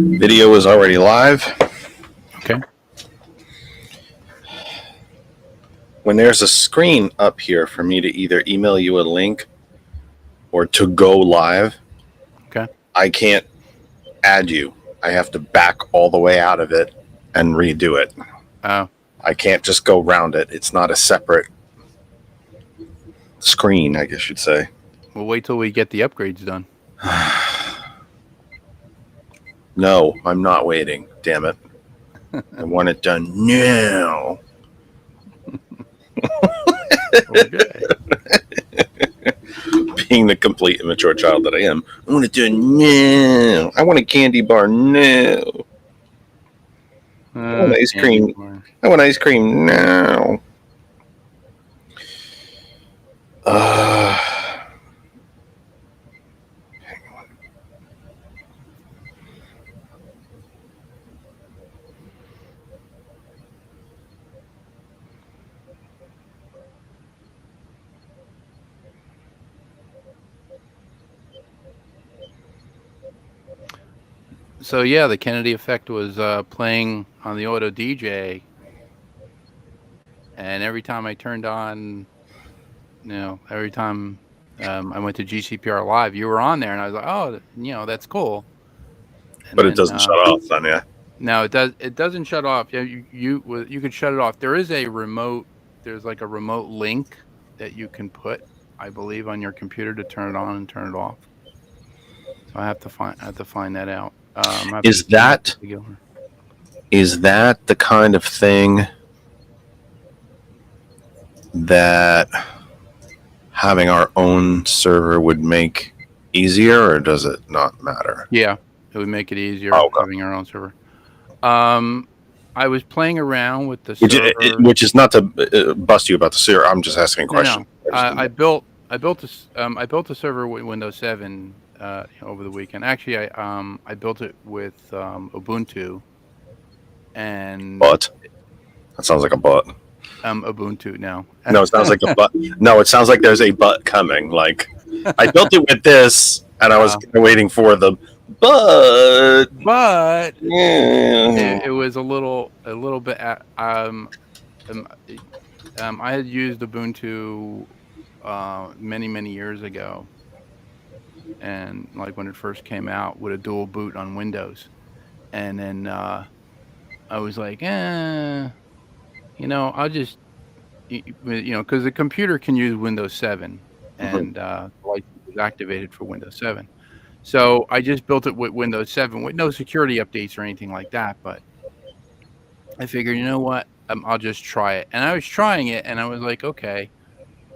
Video is already live. Okay. When there's a screen up here for me to either email you a link or to go live, Okay. I can't add you. I have to back all the way out of it and redo it. Oh. I can't just go around it. It's not a separate screen, I guess you'd say. We'll wait till we get the upgrades done. No, I'm not waiting. Damn it. I want it done now. Okay. Being the complete immature child that I am, I want it done now. I want a candy bar now. I want ice cream. I want ice cream now. Hang on. So yeah, the Kennedy effect was playing on the auto DJ, and every time I turned on, every time I went to GCPR Live, you were on there, and I was like, oh, that's cool. And but then, it doesn't shut off then, yeah. No, it does. It doesn't shut off. Yeah, you could shut it off. There is a remote. There's like a remote link that you can put, I believe, on your computer to turn it on and turn it off. So I have to find that out. Is that the kind of thing that having our own server would make easier, or does it not matter? Yeah, it would make it easier having our own server. I was playing around with the server, which is not to bust you about the server. I'm just asking a question. No. I built a server with Windows 7 over the weekend. Actually, I built it with Ubuntu, and but that sounds like a but. Ubuntu now. No, it sounds like a but. No, it sounds like there's a but coming. Like I built it with this, and I was waiting for the but yeah. It was a little bit. I had used Ubuntu many years ago, and like when it first came out with a dual boot on Windows, and then I was like, I'll just, because the computer can use Windows 7, and the license is activated for Windows 7. So I just built it with Windows 7 with no security updates or anything like that. But I figured, you know what, I'll just try it. And I was trying it, and I was like, okay,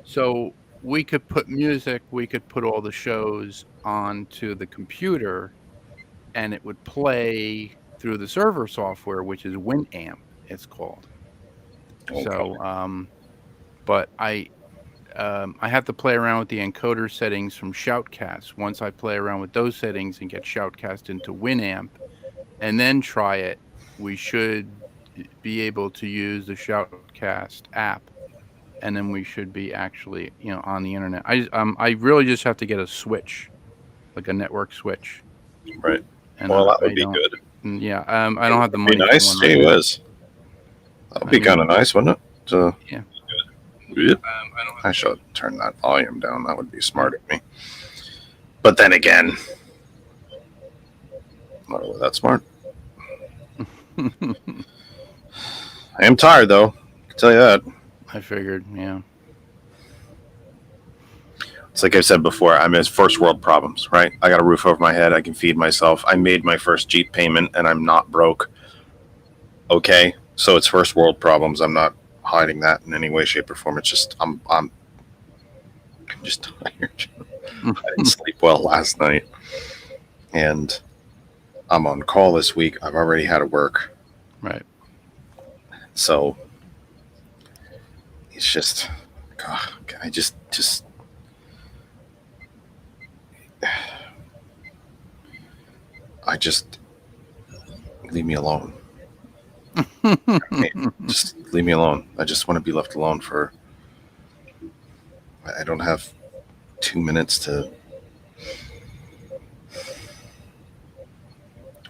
so we could put music, we could put all the shows onto the computer, and it would play through the server software, which is Winamp, it's called. Okay. So, but I have to play around with the encoder settings from Shoutcast. Once I play around with those settings and get Shoutcast into Winamp, and then try it, we should be able to use the Shoutcast app, and then we should be actually, on the internet. I really just have to get a switch, like a network switch. Right. And well, that would be good. Yeah. I don't have the money. Be nice. It was. That would be kind of nice, wouldn't it? So, yeah. I should turn that volume down. That would be smart of me. But then again, not really that smart. I am tired, though. I can tell you that. I figured, yeah. It's like I said before, I'm in first world problems, right? I got a roof over my head. I can feed myself. I made my first Jeep payment, and I'm not broke. Okay, so it's first world problems. I'm not hiding that in any way, shape, or form. It's just I'm just tired. I didn't sleep well last night, and I'm on call this week. I've already had to work. Right. So it's just, I just leave me alone. Just leave me alone. I just want to be left alone for. I don't have 2 minutes to.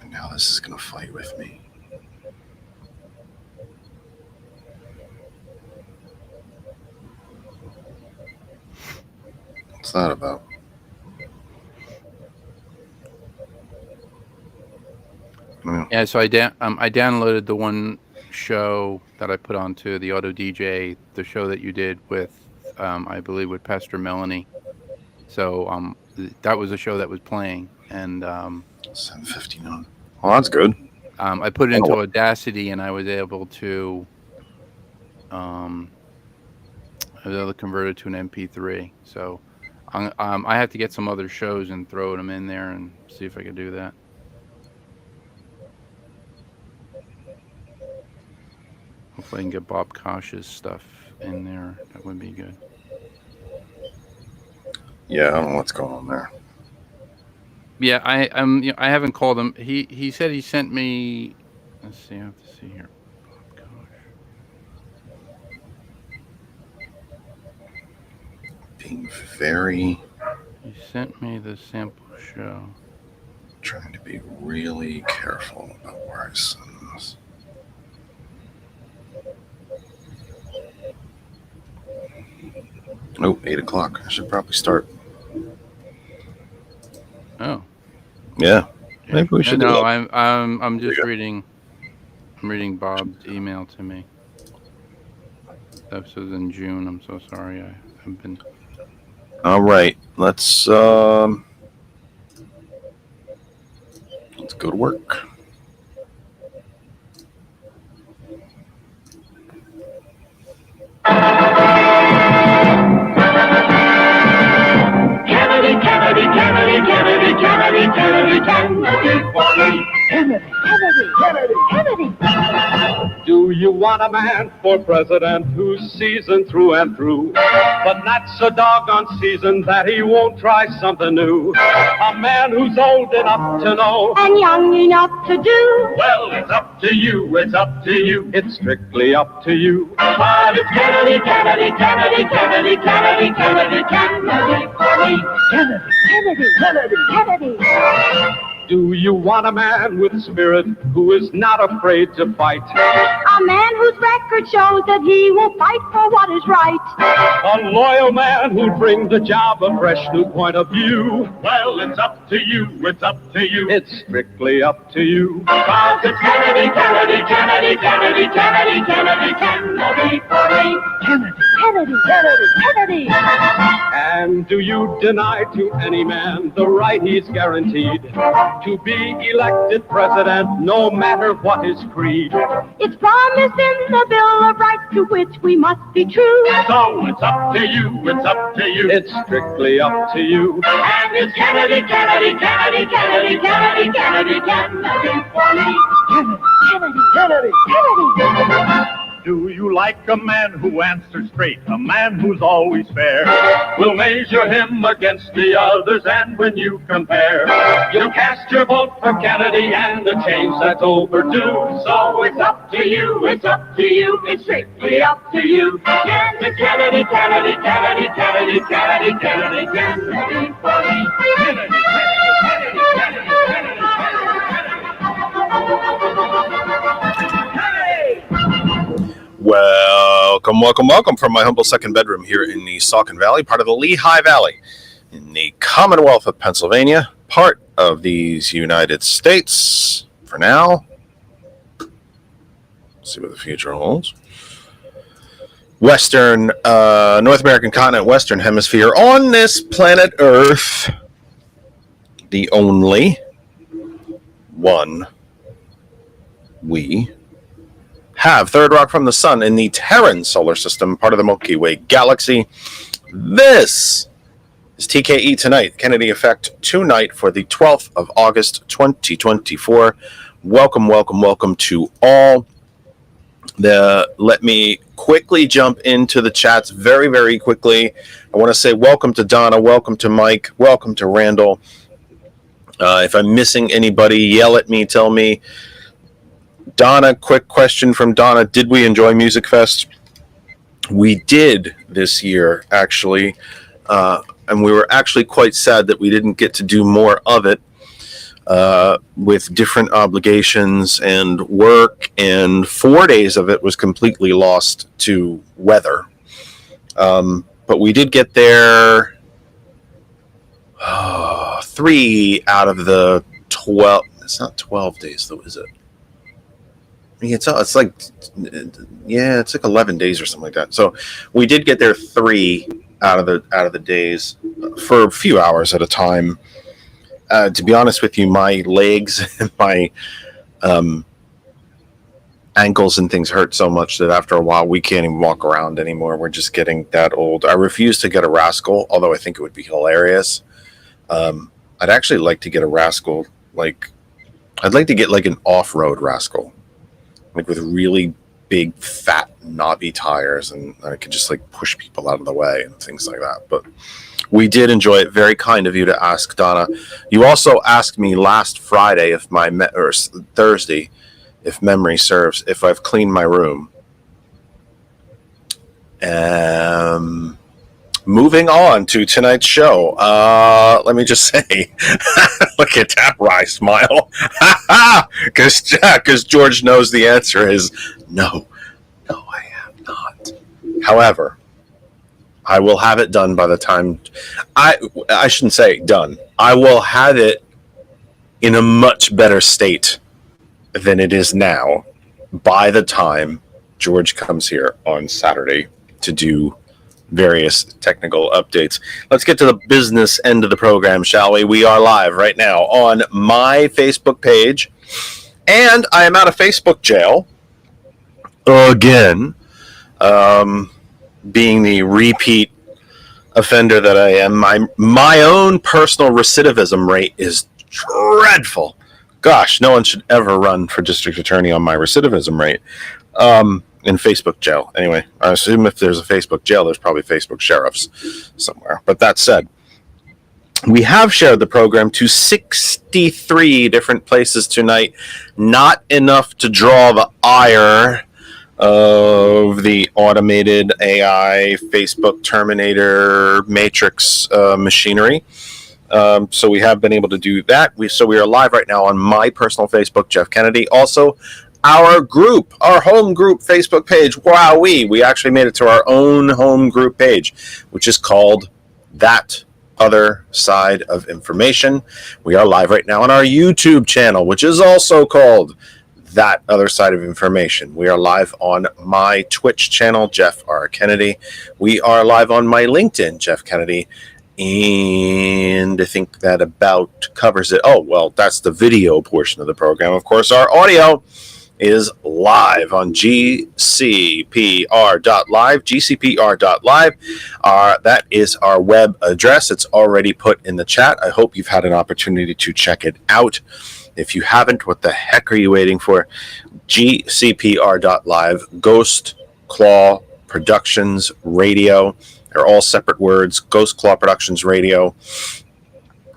And now this is going to fight with me. What's that about? Yeah, so I downloaded the one show that I put onto the Auto DJ, the show that you did with, I believe, with Pastor Melanie. So that was a show that was playing, and 7:59. Well, that's good. I put it into Audacity, and I was able to convert it to an MP3. So I have to get some other shows and throw them in there and see if I can do that. Hopefully I can get Bob Kosh's stuff in there. That would be good. Yeah, I don't know what's going on there. Yeah, I haven't called him. He said he sent me. Let's see. I have to see here. Bob Kosh. Being very. He sent me the sample show. Trying to be really careful about where I send this. Oh, 8 o'clock. I should probably start. Oh. Yeah. Maybe we should. No, I'm just reading. I'm reading Bob's email to me. This was in June. I'm so sorry. I haven't been. All right. Let's go to work. Kennedy. Do you want a man for president who's seasoned through and through, but not so doggone seasoned that he won't try something new? A man who's old enough to know and young enough to do. Well, it's up to you, it's up to you. It's strictly up to you. But it's Kennedy for me. Kennedy. Do you want a man with spirit who is not afraid to fight? A man whose record shows that he will fight for what is right. A loyal man who'll bring the job a fresh new point of view. Well, it's up to you, it's up to you. It's strictly up to you. Because it's Kennedy for me. Kennedy. And do you deny to any man the right he's guaranteed to be elected president, no matter what his creed? It's promised in the Bill of Rights to which we must be true. So it's up to you, it's up to you. It's strictly up to you. And it's Kennedy for me. Kennedy. Do you like a man who answers straight, a man who's always fair? We'll measure him against the others, and when you compare, you'll cast your vote for Kennedy and the change that's overdue. So it's up to you, it's up to you, it's strictly up to you. And it's Kennedy for me. Kennedy. Welcome from my humble second bedroom here in the Saucon Valley, part of the Lehigh Valley, in the Commonwealth of Pennsylvania, part of these United States for now. Let's see what the future holds. Western, North American continent, Western Hemisphere, on this planet Earth, the only one we have. Third rock from the sun in the Terran solar system, part of the Milky Way galaxy. This is TKE Tonight, Kennedy Effect tonight for the 12th of August, 2024. Welcome to all. Let me quickly jump into the chats very, very quickly. I want to say welcome to Donna, welcome to Mike, welcome to Randall. If I'm missing anybody, yell at me, tell me. Donna, quick question from Donna. Did we enjoy Music Fest? We did this year, actually. And we were actually quite sad that we didn't get to do more of it. with different obligations and work, and 4 days of it was completely lost to weather. But we did get there 3 out of the 12. It's not 12 days though, is it? It's like 11 days or something like that. So we did get there 3 out of the days for a few hours at a time. To be honest with you, my legs and my ankles and things hurt so much that after a while we can't even walk around anymore. We're just getting that old. I refuse to get a rascal, although I think it would be hilarious. I'd actually like to get a rascal, I'd like to get like an off-road rascal, like with really big, fat, knobby tires, and I could just like push people out of the way and things like that. But we did enjoy it. Very kind of you to ask, Donna. You also asked me last Friday, or Thursday, if memory serves, if I've cleaned my room. Moving on to tonight's show. Let me just say, look at that wry smile. Because George knows the answer is no, I have not. However, I will have it done by the time I shouldn't say done. I will have it in a much better state than it is now by the time George comes here on Saturday to do various technical updates. Let's get to the business end of the program, shall we? We are live right now on my Facebook page, and I am out of Facebook jail again. Being the repeat offender that I am, my own personal recidivism rate is dreadful. Gosh, no one should ever run for district attorney on my recidivism rate. In Facebook jail. Anyway, I assume if there's a Facebook jail, there's probably Facebook sheriffs somewhere. But that said, we have shared the program to 63 different places tonight. Not enough to draw the ire of the automated AI Facebook Terminator Matrix machinery. So we have been able to do that. We are live right now on my personal Facebook, Jeff Kennedy. Also, our home group Facebook page. Wow, we actually made it to our own home group page, which is called That Other Side of Information. We are live right now on our YouTube channel, which is also called That Other Side of Information. We are live on my Twitch channel, Jeff R. Kennedy. We are live on my LinkedIn, Jeff Kennedy. And I think that about covers it. Oh, well, that's the video portion of the program. Of course, our audio is live on gcpr.live, gcpr.live. That is our web address. It's already put in the chat. I hope you've had an opportunity to check it out. If you haven't, what the heck are you waiting for? gcpr.live, Ghost Claw Productions Radio. They're all separate words, Ghost Claw Productions Radio.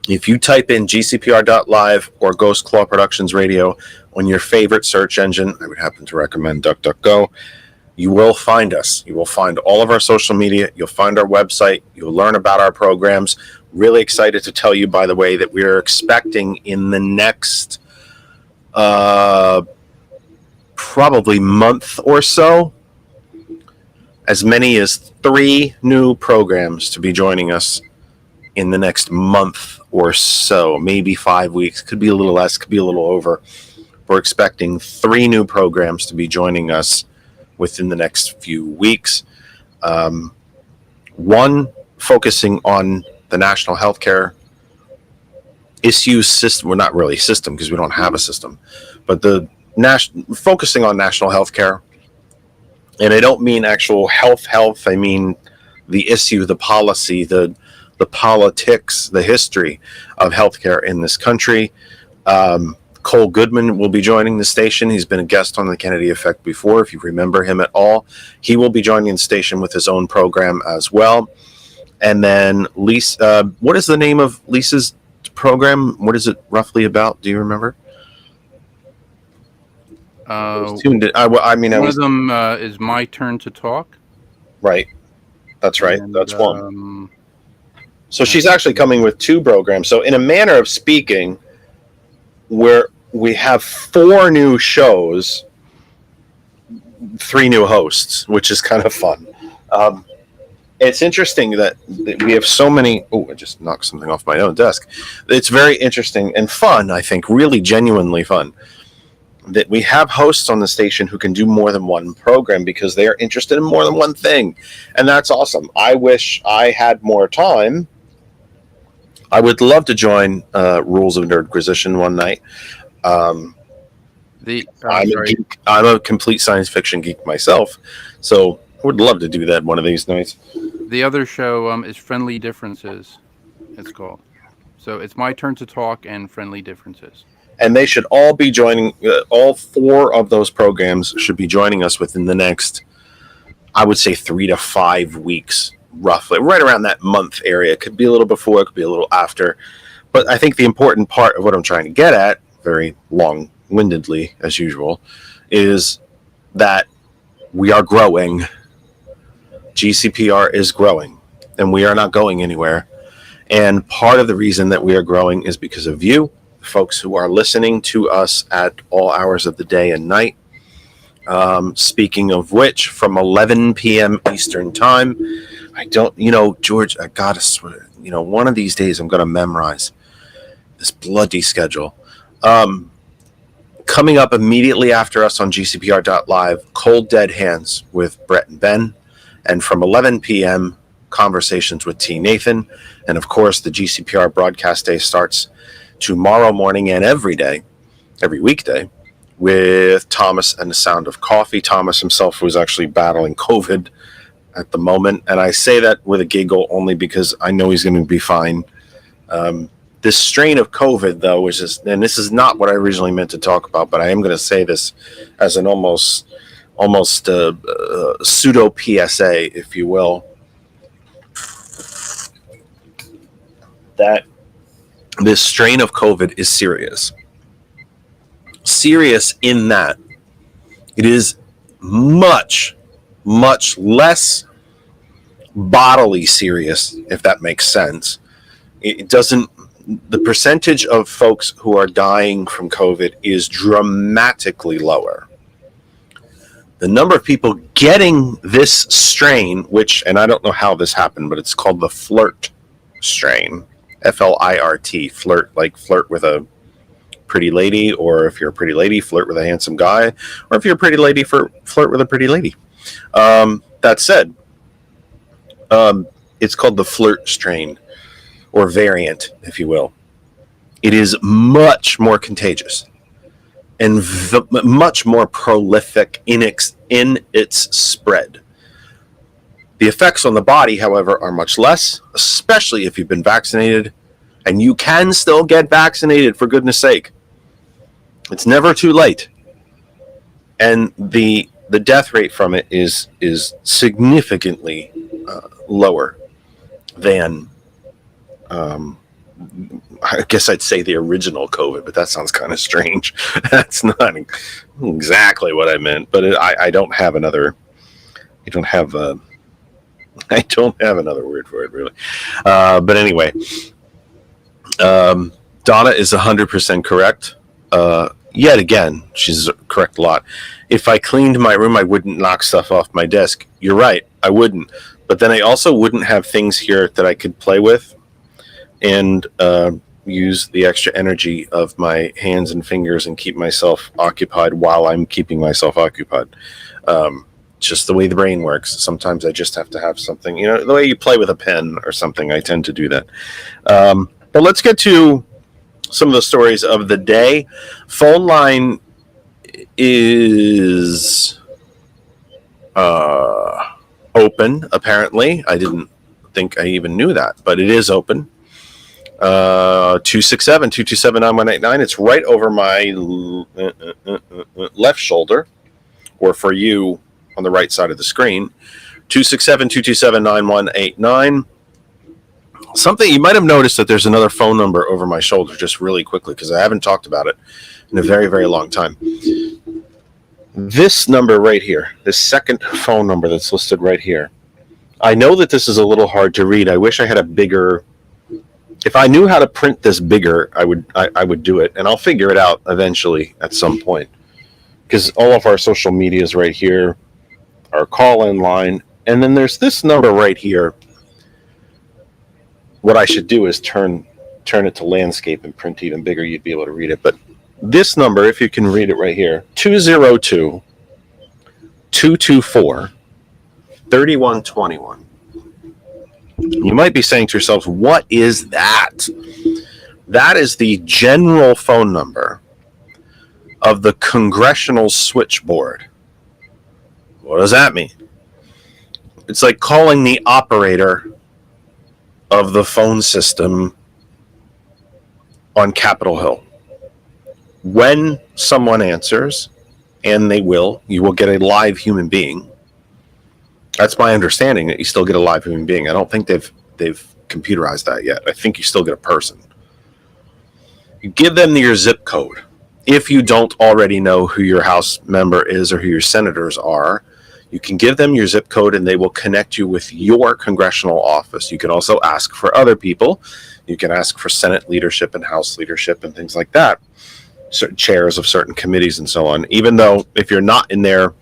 If you type in gcpr.live or Ghost Claw Productions Radio on your favorite search engine, I would happen to recommend DuckDuckGo, you will find us. You will find all of our social media. You'll find our website. You'll learn about our programs. Really excited to tell you, by the way, that we are expecting in the next probably month or so, as many as 3 new programs to be joining us in the next month or so, maybe 5 weeks, could be a little less, could be a little over. We're expecting 3 new programs to be joining us within the next few weeks. One focusing on the national healthcare issues system. Well, not really system because we don't have a system, but focusing on national healthcare. And I don't mean actual health. I mean the issue, the policy, the politics, the history of healthcare in this country. Cole Goodman will be joining the station. He's been a guest on the Kennedy Effect before, if you remember him at all. He will be joining the station with his own program as well. And then Lisa, what is the name of Lisa's program? What is it roughly about? Do you remember? One of them is My Turn to Talk. Right. That's right. That's one. So she's actually coming with 2 programs. So in a manner of speaking, where we have 4 new shows, 3 new hosts, which is kind of fun. It's interesting that we have so many. Oh, I just knocked something off my own desk. It's very interesting and fun, I think, really genuinely fun, that we have hosts on the station who can do more than one program because they are interested in more than one thing. And that's awesome. I wish I had more time. I would love to join Rules of Nerdquisition one night. I'm a geek. I'm a complete science fiction geek myself, so I would love to do that one of these nights. The other show is Friendly Differences, it's called. So it's my turn to talk and Friendly Differences. And they should all be joining. All 4 of those programs should be joining us within the next, I would say, 3 to 5 weeks, roughly, right around that month area. It could be a little before, it could be a little after. But I think the important part of what I'm trying to get at, very long-windedly as usual, is that we are growing. GCPR is growing, and we are not going anywhere. And part of the reason that we are growing is because of you, folks who are listening to us at all hours of the day and night. Speaking of which, from 11 p.m. Eastern Time, George, I gotta swear, one of these days I'm gonna memorize this bloody schedule. Coming up immediately after us on GCPR.live, Cold Dead Hands with Brett and Ben. And from 11 p.m., Conversations with T. Nathan. And of course, the GCPR broadcast day starts tomorrow morning and every weekday, with Thomas and the Sound of Coffee. Thomas himself was actually battling COVID at the moment. And I say that with a giggle only because I know he's going to be fine. This strain of COVID, though, and this is not what I originally meant to talk about, but I am going to say this as an almost pseudo PSA, if you will, that this strain of COVID is serious. Serious in that it is much, much less bodily serious, if that makes sense. It doesn't. The percentage of folks who are dying from COVID is dramatically lower. The number of people getting this strain, and I don't know how this happened, but it's called the flirt strain, FLIRT, flirt, like flirt with a pretty lady, or if you're a pretty lady, flirt with a handsome guy, or if you're a pretty lady, flirt with a pretty lady. That said, it's called the flirt strain, or variant, if you will. It is much more contagious and much more prolific in its spread. The effects on the body, however, are much less, especially if you've been vaccinated, and you can still get vaccinated, for goodness sake. It's never too late. And the death rate from it is significantly lower than I guess I'd say the original COVID, but that sounds kind of strange. That's not exactly what I meant, but I don't have another. I don't have another word for it, really. But anyway, Donna is 100% correct. Yet again, she's correct a lot. If I cleaned my room, I wouldn't knock stuff off my desk. You're right, I wouldn't. But then I also wouldn't have things here that I could play with and use the extra energy of my hands and fingers and keep myself occupied while I'm keeping myself occupied. Just the way the brain works. Sometimes I just have to have something, the way you play with a pen or something, I tend to do that. But let's get to some of the stories of the day. Phone line is open, apparently. I didn't think I even knew that, but it is open. 267-227-9189. It's right over my left shoulder, or for you on the right side of the screen. 267-227-9189. Something you might have noticed that there's another phone number over my shoulder, just really quickly, because I haven't talked about it in a very, very long time. This number right here, this second phone number that's listed right here. I know that this is a little hard to read. I wish I had a bigger If I knew how to print this bigger, I would do it, and I'll figure it out eventually at some point. Because all of our social media is right here, our call-in line, and then there's this number right here. What I should do is turn it to landscape and print even bigger. You'd be able to read it. But this number, if you can read it right here, 202-224-3121. You might be saying to yourselves, what is that? That is the general phone number of the congressional switchboard. What does that mean? It's like calling the operator of the phone system on Capitol Hill. When someone answers, and they will, you will get a live human being. That's my understanding, that you still get a live human being. I don't think they've computerized that yet. I think you still get a person. You give them your zip code. If you don't already know who your House member is or who your senators are, you can give them your zip code and they will connect you with your congressional office. You can also ask for other people. You can ask for Senate leadership and House leadership and things like that. Certain chairs of certain committees and so on. Even though if you're not in their,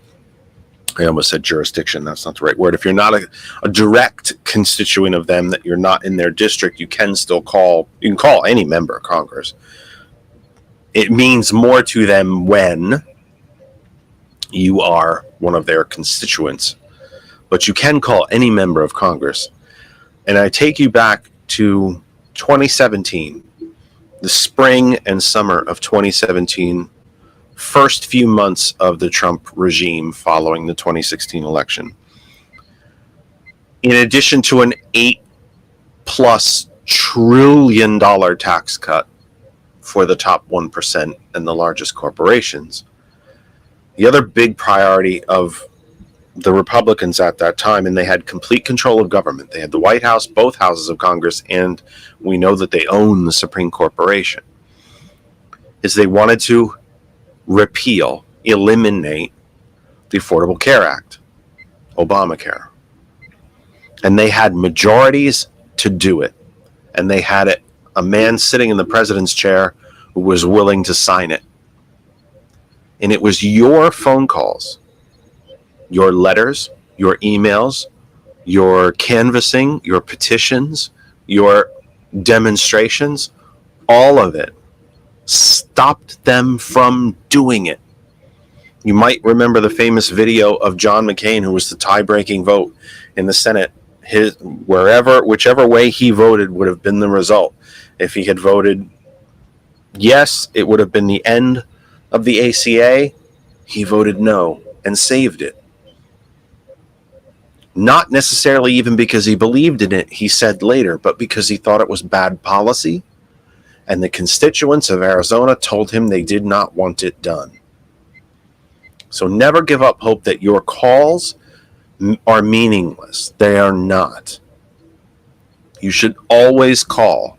I almost said jurisdiction, that's not the right word. If you're not a direct constituent of them, that you're not in their district, you can still call, you can call any member of Congress. It means more to them when you are one of their constituents. But you can call any member of Congress. And I take you back to 2017, the spring and summer of 2017, first few months of the Trump regime following the 2016 election. In addition to an $8+ trillion tax cut for the top 1% and the largest corporations, the other big priority of the Republicans at that time, and they had complete control of government. They had the White House, both houses of Congress, and we know that they own the Supreme Corporation, is they wanted to repeal, eliminate the Affordable Care Act, Obamacare. And they had majorities to do it. And they had a man sitting in the president's chair who was willing to sign it. And it was your phone calls, your letters, your emails, your canvassing, your petitions, your demonstrations, all of it stopped them from doing it. You might remember the famous video of John McCain, who was the tie-breaking vote in the Senate. Whichever way he voted would have been the result. If he had voted yes, it would have been the end of the ACA. He voted no and saved it. Not necessarily even because he believed in it, he said later, but because he thought it was bad policy. And the constituents of Arizona told him they did not want it done. So never give up hope that your calls are meaningless. They are not. You should always call.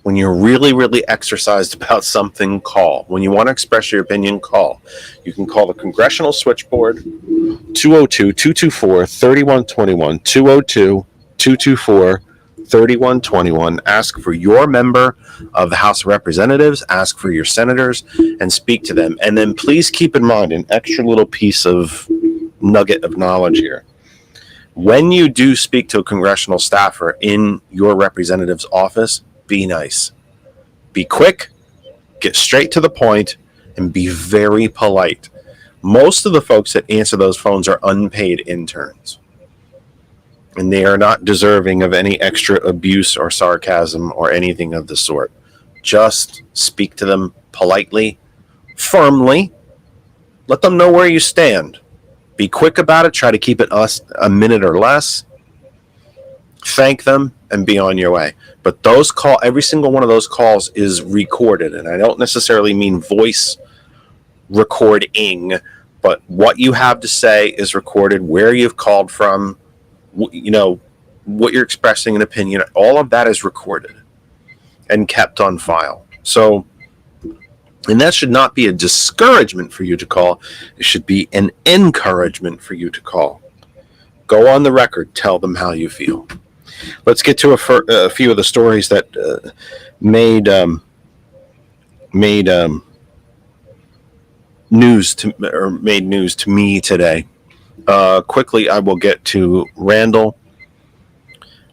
When you're really, really exercised about something, call. When you want to express your opinion, call. You can call the Congressional Switchboard, 202-224-3121, 202-224-3121. Ask for your member of the House of Representatives, ask for your senators, and speak to them. And then please keep in mind an extra little piece of nugget of knowledge here. When you do speak to a congressional staffer in your representative's office, be nice. Be quick, get straight to the point, and be very polite. Most of the folks that answer those phones are unpaid interns. And they are not deserving of any extra abuse or sarcasm or anything of the sort. Just speak to them politely, firmly. Let them know where you stand. Be quick about it. Try to keep it a minute or less. Thank them and be on your way. But every single one of those calls is recorded. And I don't necessarily mean voice recording, but what you have to say is recorded, where you've called from, what you're expressing an opinion, all of that is recorded and kept on file. So, and that should not be a discouragement for you to call. It should be an encouragement for you to call. Go on the record. Tell them how you feel. Let's get to a few of the stories that made news to me today. Quickly, I will get to Randall.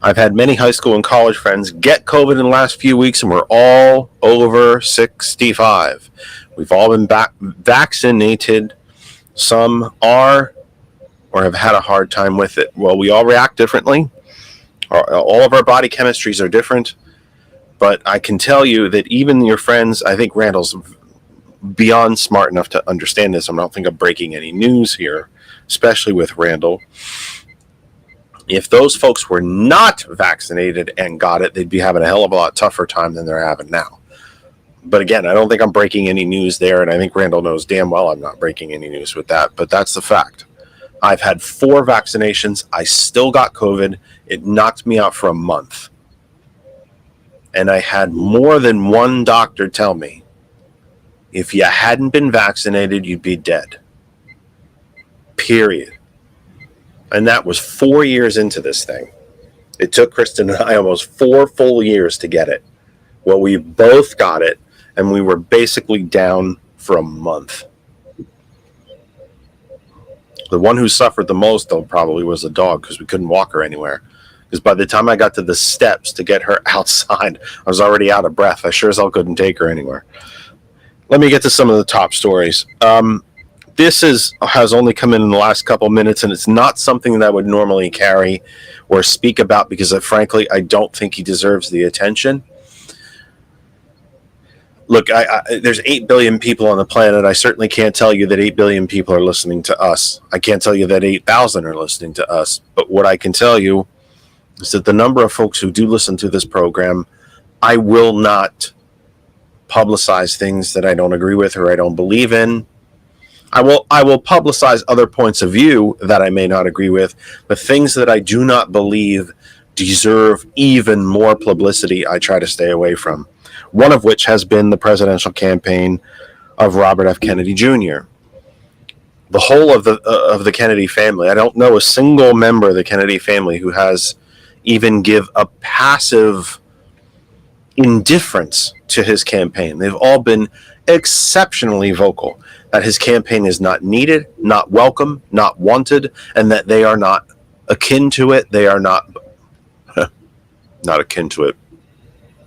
I've had many high school and college friends get COVID in the last few weeks, and we're all over 65. We've all been vaccinated. Some are or have had a hard time with it. Well, we all react differently. All of our body chemistries are different. But I can tell you that even your friends, I think Randall's beyond smart enough to understand this. I don't think I'm breaking any news here, especially with Randall. If those folks were not vaccinated and got it, they'd be having a hell of a lot tougher time than they're having now. But again, I don't think I'm breaking any news there, and I think Randall knows damn well I'm not breaking any news with that, but that's the fact. I've had 4 vaccinations. I still got COVID. It knocked me out for a month. And I had more than one doctor tell me, if you hadn't been vaccinated, you'd be dead. Period. And that was 4 years into this thing. It took Kristen and I almost 4 full years to get it. Well, we both got it, and we were basically down for a month. The one who suffered the most, though, probably was the dog, because we couldn't walk her anywhere. Because by the time I got to the steps to get her outside, I was already out of breath. I sure as hell couldn't take her anywhere. Let me get to some of the top stories. This has only come in the last couple minutes, and it's not something that I would normally carry or speak about because, frankly, I don't think he deserves the attention. Look, there's 8 billion people on the planet. I certainly can't tell you that 8 billion people are listening to us. I can't tell you that 8,000 are listening to us. But what I can tell you is that the number of folks who do listen to this program, I will not publicize things that I don't agree with or I don't believe in. I will publicize other points of view that I may not agree with, but things that I do not believe deserve even more publicity, I try to stay away from. One of which has been the presidential campaign of Robert F. Kennedy Jr. The whole of the Kennedy family. I don't know a single member of the Kennedy family who has even give a passive indifference to his campaign. They've all been exceptionally vocal that his campaign is not needed, not welcome, not wanted, and that they are not akin to it. They are not akin to it.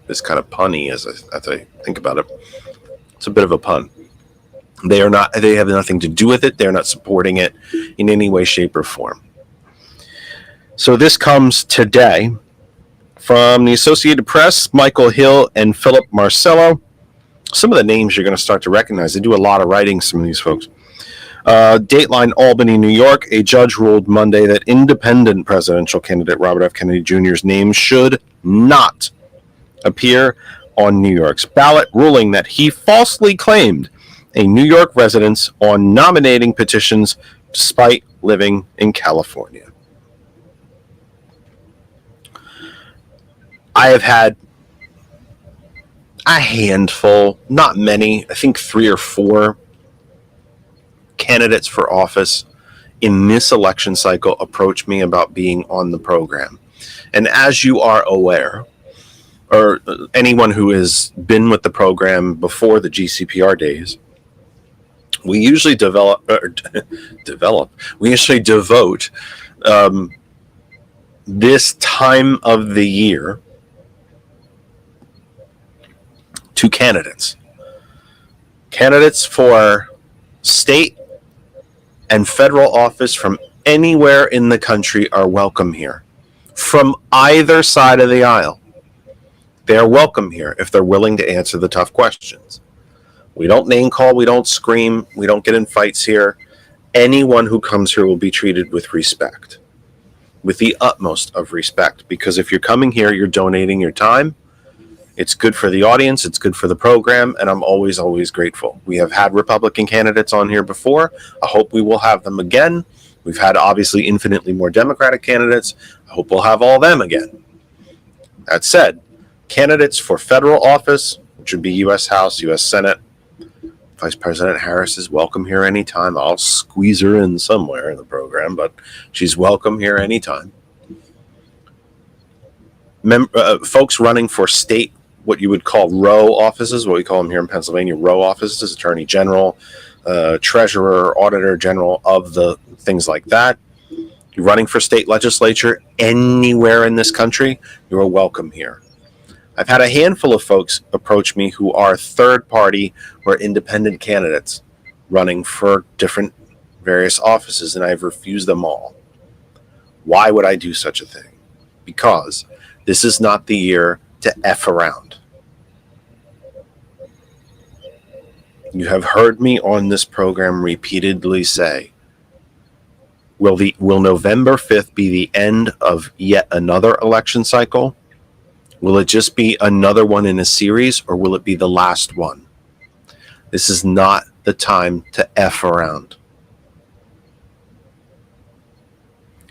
It's kind of punny as I think about it. It's a bit of a pun. They have nothing to do with it. They're not supporting it in any way, shape, or form. So this comes today from the Associated Press, Michael Hill and Philip Marcello. Some of the names you're going to start to recognize. They do a lot of writing, some of these folks. Dateline, Albany, New York. A judge ruled Monday that independent presidential candidate Robert F. Kennedy Jr.'s name should not appear on New York's ballot, ruling that he falsely claimed a New York residence on nominating petitions despite living in California. I have had a handful, not many, I think 3 or 4 candidates for office in this election cycle approach me about being on the program. And as you are aware, or anyone who has been with the program before the GCPR days, we usually we usually devote this time of the year to candidates for state and federal office from anywhere in the country are welcome here, from either side of the aisle. They are welcome here if they're willing to answer the tough questions. We don't name call, we don't scream, we don't get in fights here. Anyone who comes here will be treated with respect, with the utmost of respect, because if you're coming here, you're donating your time. It's good for the audience, it's good for the program, and I'm always, always grateful. We have had Republican candidates on here before. I hope we will have them again. We've had, obviously, infinitely more Democratic candidates. I hope we'll have all them again. That said, candidates for federal office, which would be U.S. House, U.S. Senate, Vice President Harris is welcome here anytime. I'll squeeze her in somewhere in the program, but she's welcome here anytime. folks running for state, what you would call row offices, what we call them here in Pennsylvania, row offices, attorney general, treasurer, auditor general of the things like that. You're running for state legislature anywhere in this country, you're welcome here. I've had a handful of folks approach me who are third party or independent candidates running for different various offices, and I've refused them all. Why would I do such a thing? Because this is not the year to F around. You have heard me on this program repeatedly say, will November 5th be the end of yet another election cycle? Will it just be another one in a series, or will it be the last one? This is not the time to F around.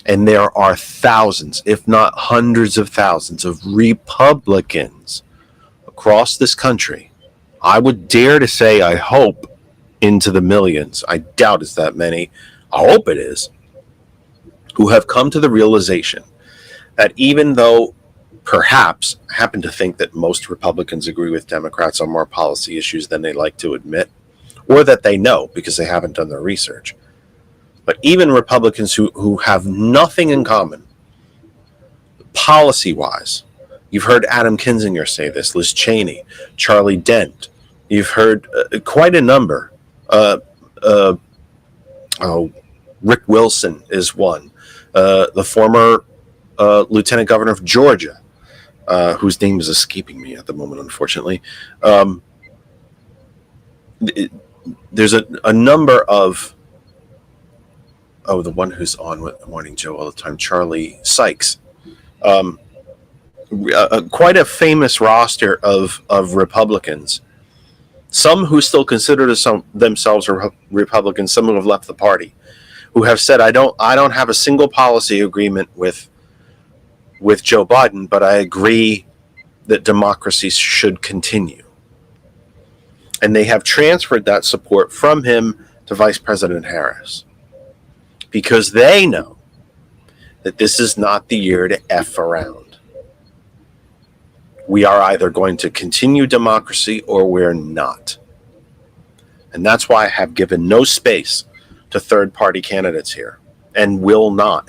And there are thousands, if not hundreds of thousands, of Republicans across this country. I would dare to say, I hope, into the millions. I doubt it's that many. I hope it is. Who have come to the realization that even though perhaps, I happen to think that most Republicans agree with Democrats on more policy issues than they like to admit, or that they know because they haven't done their research. But even Republicans who have nothing in common, policy-wise, you've heard Adam Kinzinger say this, Liz Cheney, Charlie Dent. You've heard quite a number. Rick Wilson is one. The former Lieutenant Governor of Georgia, whose name is escaping me at the moment, unfortunately. There's a number of... Oh, the one who's on with Morning Joe all the time, Charlie Sykes. Quite a famous roster of Republicans. Some who still consider themselves Republicans, some who have left the party, who have said, I don't have a single policy agreement with Joe Biden, but I agree that democracy should continue. And they have transferred that support from him to Vice President Harris, because they know that this is not the year to F around. We are either going to continue democracy or we're not. And that's why I have given no space to third-party candidates here, and will not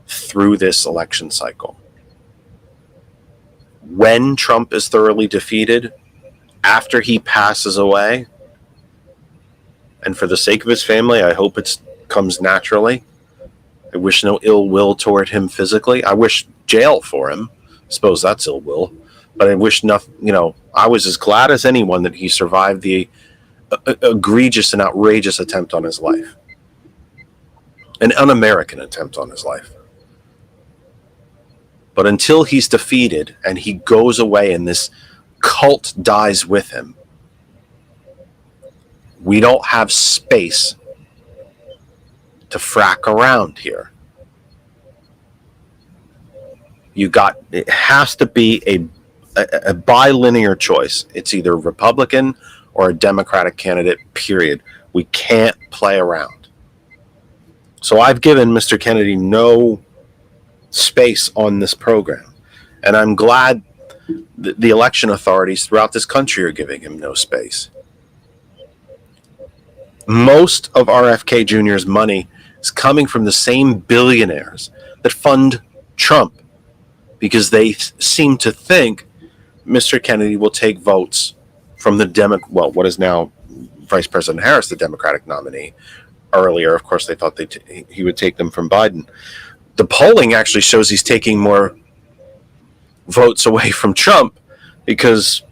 through this election cycle. When Trump is thoroughly defeated, after he passes away, and for the sake of his family, I hope it comes naturally. I wish no ill will toward him physically. I wish jail for him. I suppose that's ill will. But I wish nothing, I was as glad as anyone that he survived the egregious and outrageous attempt on his life. An un-American attempt on his life. But until he's defeated and he goes away and this cult dies with him, we don't have space to frack around here. It has to be a bilinear choice. It's either Republican or a Democratic candidate, period. We can't play around. So I've given Mr. Kennedy no space on this program. And I'm glad the election authorities throughout this country are giving him no space. Most of RFK Jr.'s money is coming from the same billionaires that fund Trump, because they seem to think Mr. Kennedy will take votes from what is now Vice President Harris, the Democratic nominee. Earlier, of course, they thought he would take them from Biden. The polling actually shows he's taking more votes away from Trump, because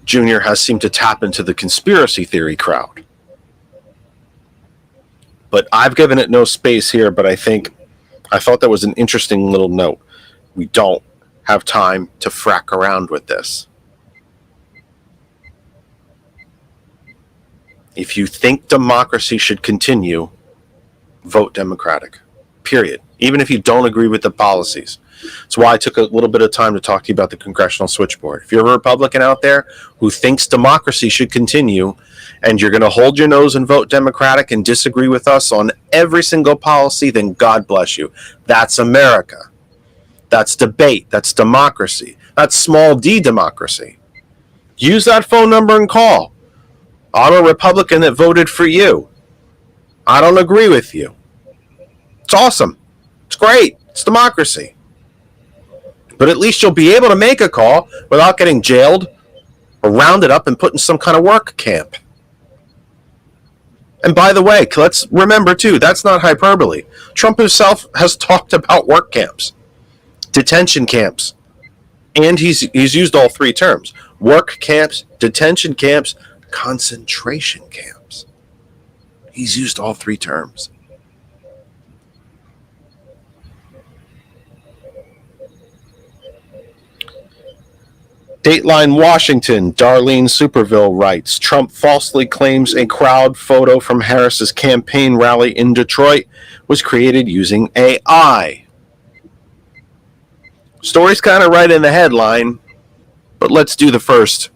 Jr. has seemed to tap into the conspiracy theory crowd. But I've given it no space here, but I thought that was an interesting little note. We don't have time to frack around with this. If you think democracy should continue, vote Democratic, period. Even if you don't agree with the policies. That's why I took a little bit of time to talk to you about the congressional switchboard. If you're a Republican out there who thinks democracy should continue, and you're going to hold your nose and vote Democratic and disagree with us on every single policy, then God bless you. That's America. That's debate. That's democracy. That's small d democracy. Use that phone number and call. I'm a Republican that voted for you. I don't agree with you. It's awesome. It's great. It's democracy. But at least you'll be able to make a call without getting jailed or rounded up and put in some kind of work camp. And by the way, let's remember too, that's not hyperbole. Trump himself has talked about work camps, detention camps, and he's used all three terms: work camps, detention camps, concentration camps. He's used all three terms. Dateline Washington, Darlene Superville writes, Trump falsely claims a crowd photo from Harris's campaign rally in Detroit was created using AI. Story's kind of right in the headline, but let's do the first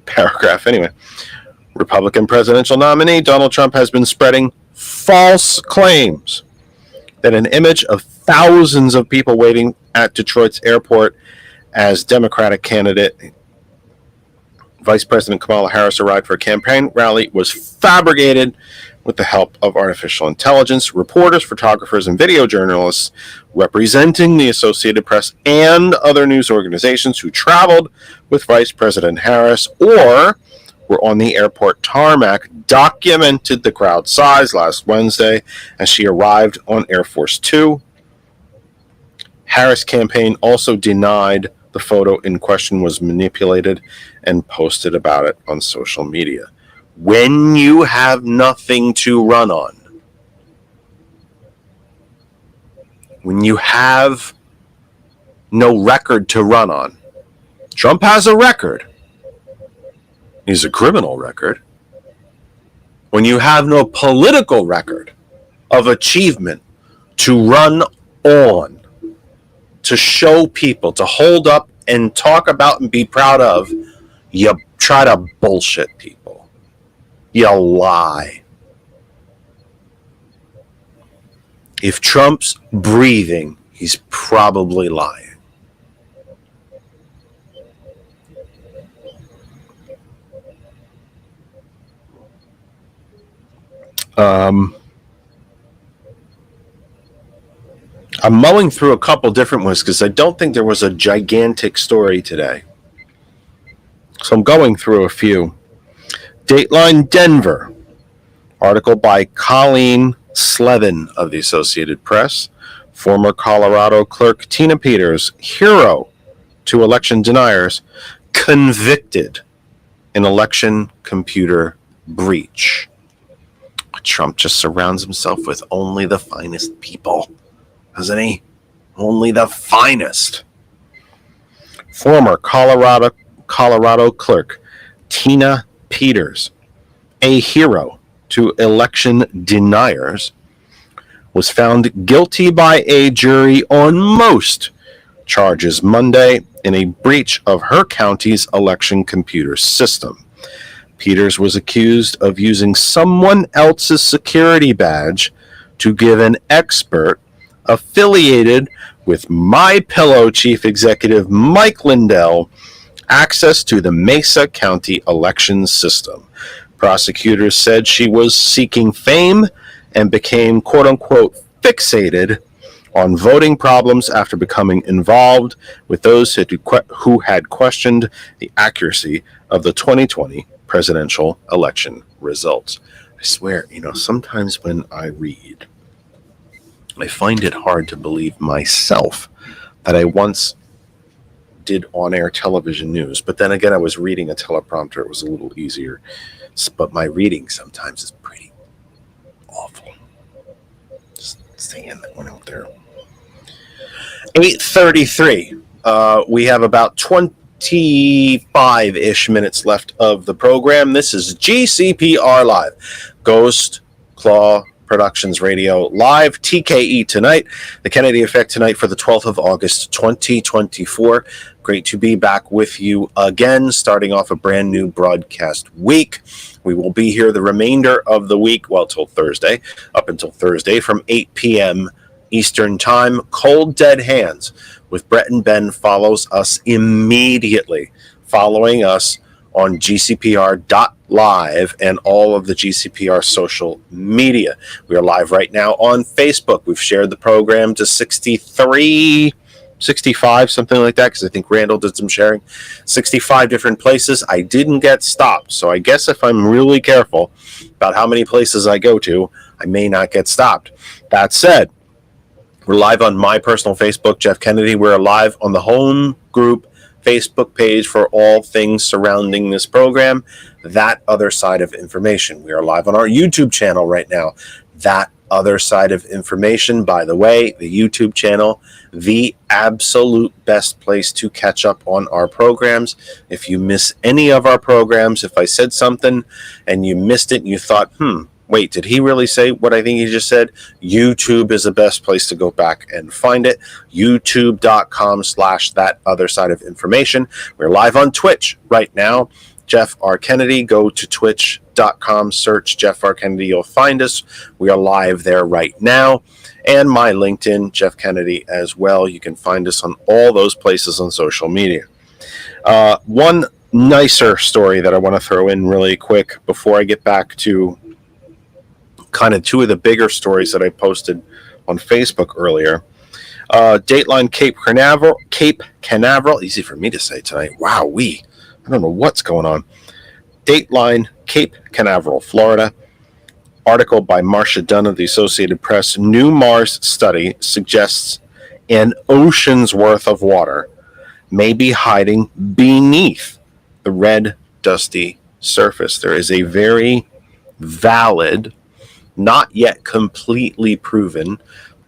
paragraph anyway. Republican presidential nominee Donald Trump has been spreading false claims that an image of thousands of people waiting at Detroit's airport as Democratic candidate Vice President Kamala Harris arrived for a campaign rally was fabricated with the help of artificial intelligence. Reporters, photographers, and video journalists representing the Associated Press and other news organizations who traveled with Vice President Harris or were on the airport tarmac documented the crowd size last Wednesday as she arrived on Air Force Two. Harris' campaign also denied the photo in question was manipulated and posted about it on social media. When you have nothing to run on, when you have no record to run on, Trump has a record. He's a criminal record. When you have no political record of achievement to run on, to show people, to hold up and talk about and be proud of, you try to bullshit people. You lie. If Trump's breathing, he's probably lying. I'm mulling through a couple different ones because I don't think there was a gigantic story today. So I'm going through a few. Dateline Denver. Article by Colleen Slevin of the Associated Press. Former Colorado clerk Tina Peters, hero to election deniers, convicted in election computer breach. Trump just surrounds himself with only the finest people, doesn't he? Only the finest. Former Colorado clerk Tina Peters, a hero to election deniers, was found guilty by a jury on most charges Monday in a breach of her county's election computer system. Peters was accused of using someone else's security badge to give an expert affiliated with MyPillow chief executive Mike Lindell access to the Mesa County election system. Prosecutors said she was seeking fame and became, quote-unquote, fixated on voting problems after becoming involved with those who had questioned the accuracy of the 2020 presidential election results. I swear, sometimes when I read, I find it hard to believe myself that I once did on-air television news. But then again, I was reading a teleprompter. It was a little easier. But my reading sometimes is pretty awful. Just saying that one out there. 8:33. We have about 25-ish minutes left of the program. This is GCPR Live. Ghost Claw Productions Radio Live, TKE tonight. The Kennedy Effect tonight for the 12th of August, 2024. Great to be back with you again, starting off a brand new broadcast week. We will be here the remainder of the week, till Thursday, up until Thursday from 8 p.m. Eastern Time. Cold Dead Hands with Brett and Ben follows us immediately, following us on gcpr.live and all of the GCPR social media. We are live right now on Facebook. We've shared the program to 63, 65, something like that, because I think Randall did some sharing. 65 different places. I didn't get stopped, so I guess if I'm really careful about how many places I go to, I may not get stopped. That said, we're live on my personal Facebook, Jeff Kennedy. We're live on the home group Facebook page for all things surrounding this program, That Other Side of Information. We are live on our YouTube channel right now, That Other Side of Information. By the way, the YouTube channel, the absolute best place to catch up on our programs. If you miss any of our programs, if I said something and you missed it and you thought, wait, did he really say what I think he just said? YouTube is the best place to go back and find it. YouTube.com/That Other Side of Information. We're live on Twitch right now. Jeff R. Kennedy. Go to twitch.com, search Jeff R. Kennedy. You'll find us. We are live there right now. And my LinkedIn, Jeff Kennedy, as well. You can find us on all those places on social media. One nicer story that I want to throw in really quick before I get back to kind of two of the bigger stories that I posted on Facebook earlier. Dateline Cape Canaveral, easy for me to say tonight. Wow, I don't know what's going on. Dateline Cape Canaveral, Florida. Article by Marcia Dunn of the Associated Press. New Mars study suggests an ocean's worth of water may be hiding beneath the red, dusty surface. There is a very valid, not yet completely proven,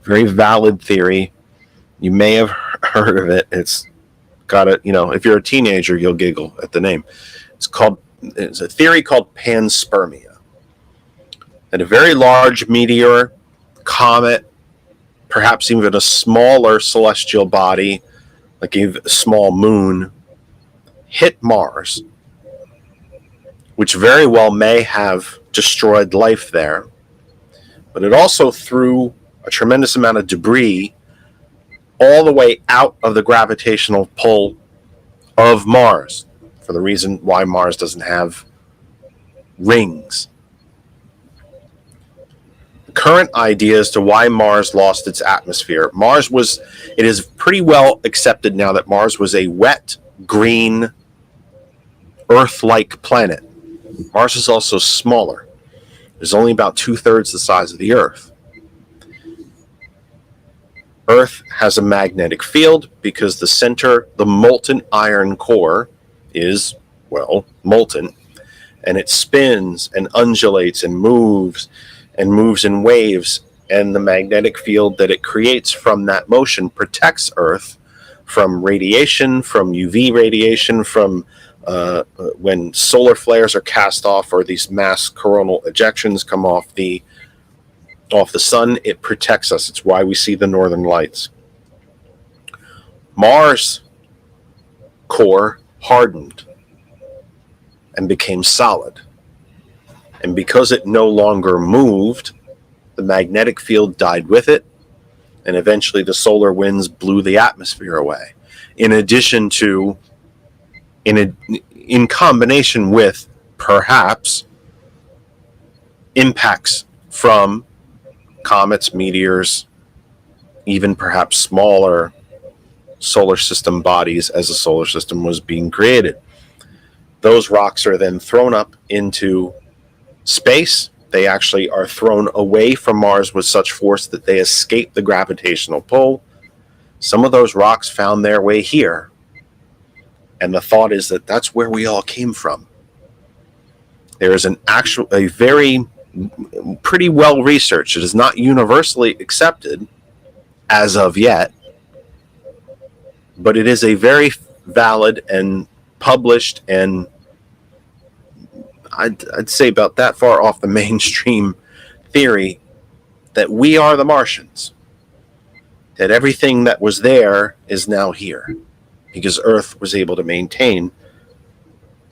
very valid theory. You may have heard of it. It's got a, if you're a teenager, you'll giggle at the name. It's a theory called panspermia. That a very large meteor, comet, perhaps even a smaller celestial body, like a small moon, hit Mars, which very well may have destroyed life there. But it also threw a tremendous amount of debris all the way out of the gravitational pull of Mars, for the reason why Mars doesn't have rings. The current idea as to why Mars lost its atmosphere. It is pretty well accepted now that Mars was a wet, green, Earth-like planet. Mars is also smaller. It's only about 2/3 the size of the Earth. Earth has a magnetic field because the molten iron core is, molten, and it spins and undulates and moves in waves, and the magnetic field that it creates from that motion protects Earth from radiation, from UV radiation, from when solar flares are cast off or these mass coronal ejections come off the sun. It protects us. It's why we see the northern lights. Mars core hardened and became solid. And because it no longer moved, the magnetic field died with it, and eventually the solar winds blew the atmosphere away. In addition to, in combination with perhaps impacts from comets, meteors, even perhaps smaller solar system bodies as the solar system was being created. Those rocks are then thrown up into space. They actually are thrown away from Mars with such force that they escape the gravitational pull. Some of those rocks found their way here. And the thought is that that's where we all came from. There is a very pretty well researched. It is not universally accepted as of yet, but it is a very valid and published, and I'd say about that far off the mainstream theory that we are the Martians, that everything that was there is now here because Earth was able to maintain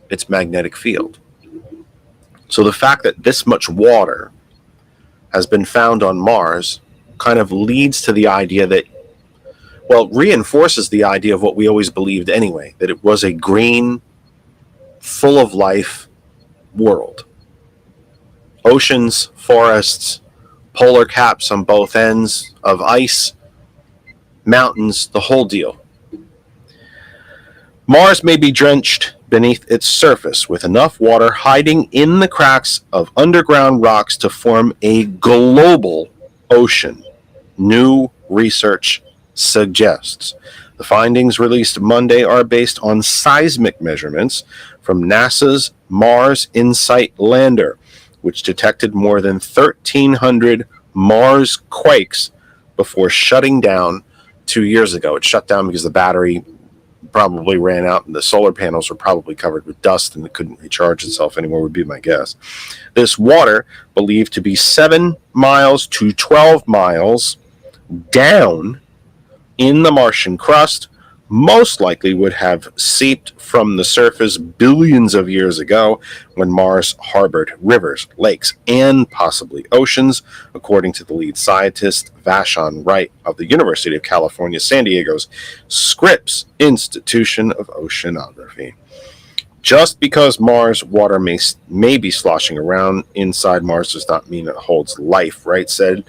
its magnetic field. So the fact that this much water has been found on Mars kind of leads to the idea that, well, reinforces the idea of what we always believed anyway, that it was a green, full of life world. Oceans, forests, polar caps on both ends of ice, mountains, the whole deal. Mars may be drenched beneath its surface with enough water hiding in the cracks of underground rocks to form a global ocean. New research suggests. The findings released Monday are based on seismic measurements from NASA's Mars InSight lander, which detected more than 1,300 Mars quakes before shutting down 2 years ago. It shut down because the battery probably ran out and the solar panels were probably covered with dust and it couldn't recharge itself anymore, would be my guess. This water, believed to be 7 miles to 12 miles down in the Martian crust, most likely would have seeped from the surface billions of years ago when Mars harbored rivers, lakes, and possibly oceans, according to the lead scientist Vashon Wright of the University of California, San Diego's Scripps Institution of Oceanography. Just because Mars water may be sloshing around inside Mars does not mean it holds life, Wright said,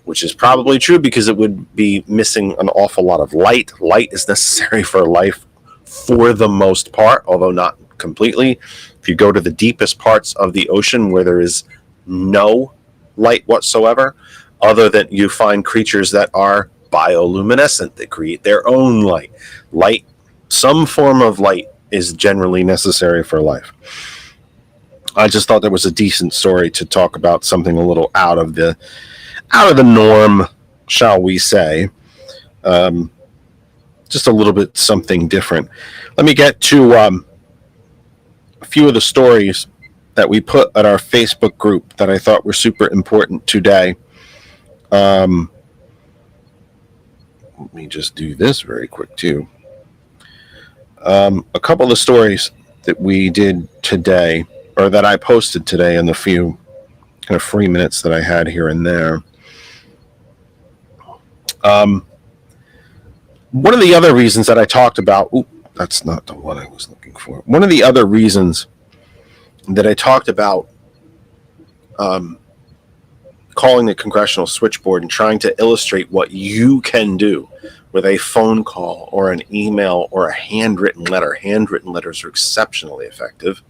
which is probably true because it would be missing an awful lot of light. Light is necessary for life for the most part, although not completely. If you go to the deepest parts of the ocean where there is no light whatsoever, other than you find creatures that are bioluminescent, that create their own light. Light, some form of light, is generally necessary for life. I just thought that was a decent story to talk about something a little out of the norm, shall we say. Just a little bit something different. Let me get to a few of the stories that we put at our Facebook group that I thought were super important today. Let me just do this very quick too. A couple of stories that we did today, or that I posted today in the few kind of free minutes that I had here and there. One of the other reasons that I talked about, that's not the one I was looking for. One of the other reasons that I talked about calling the congressional switchboard and trying to illustrate what you can do with a phone call or an email or a handwritten letter. Handwritten letters are exceptionally effective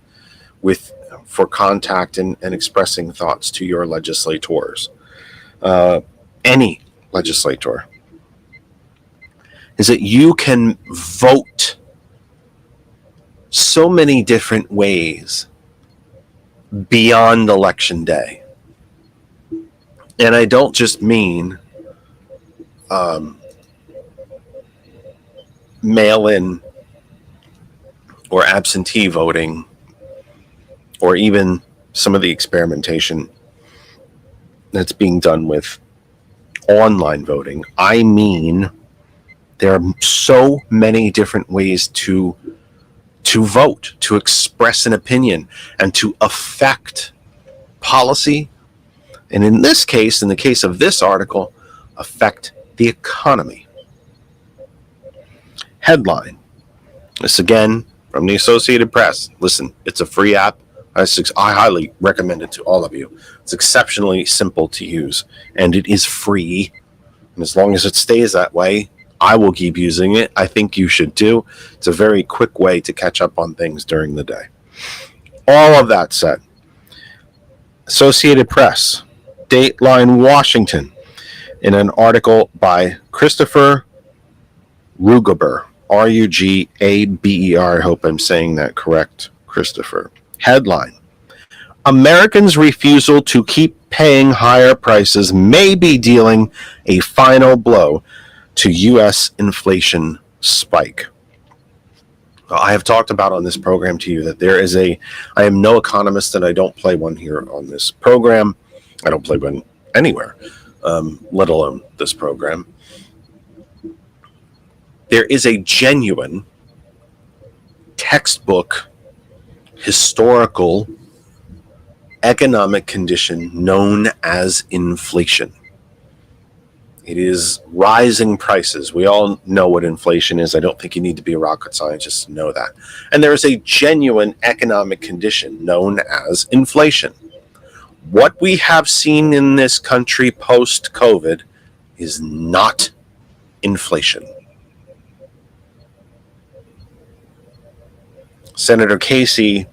for contact and expressing thoughts to your legislators. Any legislator, is that you can vote so many different ways beyond election day. And I don't just mean mail-in or absentee voting or even some of the experimentation that's being done with online voting. I mean, there are so many different ways to vote, to express an opinion, and to affect policy. And in this case, in the case of this article, affect the economy. Headline. This again from the Associated Press. Listen, it's a free app. I highly recommend it to all of you. It's exceptionally simple to use, and it is free. And as long as it stays that way, I will keep using it. I think you should too. It's a very quick way to catch up on things during the day. All of that said, Associated Press, Dateline Washington, in an article by Christopher Rugaber, Rugaber. I hope I'm saying that correct, Christopher. Headline: Americans' refusal to keep paying higher prices may be dealing a final blow to U.S. inflation spike. I have talked about on this program to you that I am no economist and I don't play one here on this program. I don't play one anywhere, let alone this program. There is a genuine textbook historical economic condition known as inflation. It is rising prices. We all know what inflation is. I don't think you need to be a rocket scientist to know that. And there is a genuine economic condition known as inflation. What we have seen in this country post-COVID is not inflation. Senator Casey,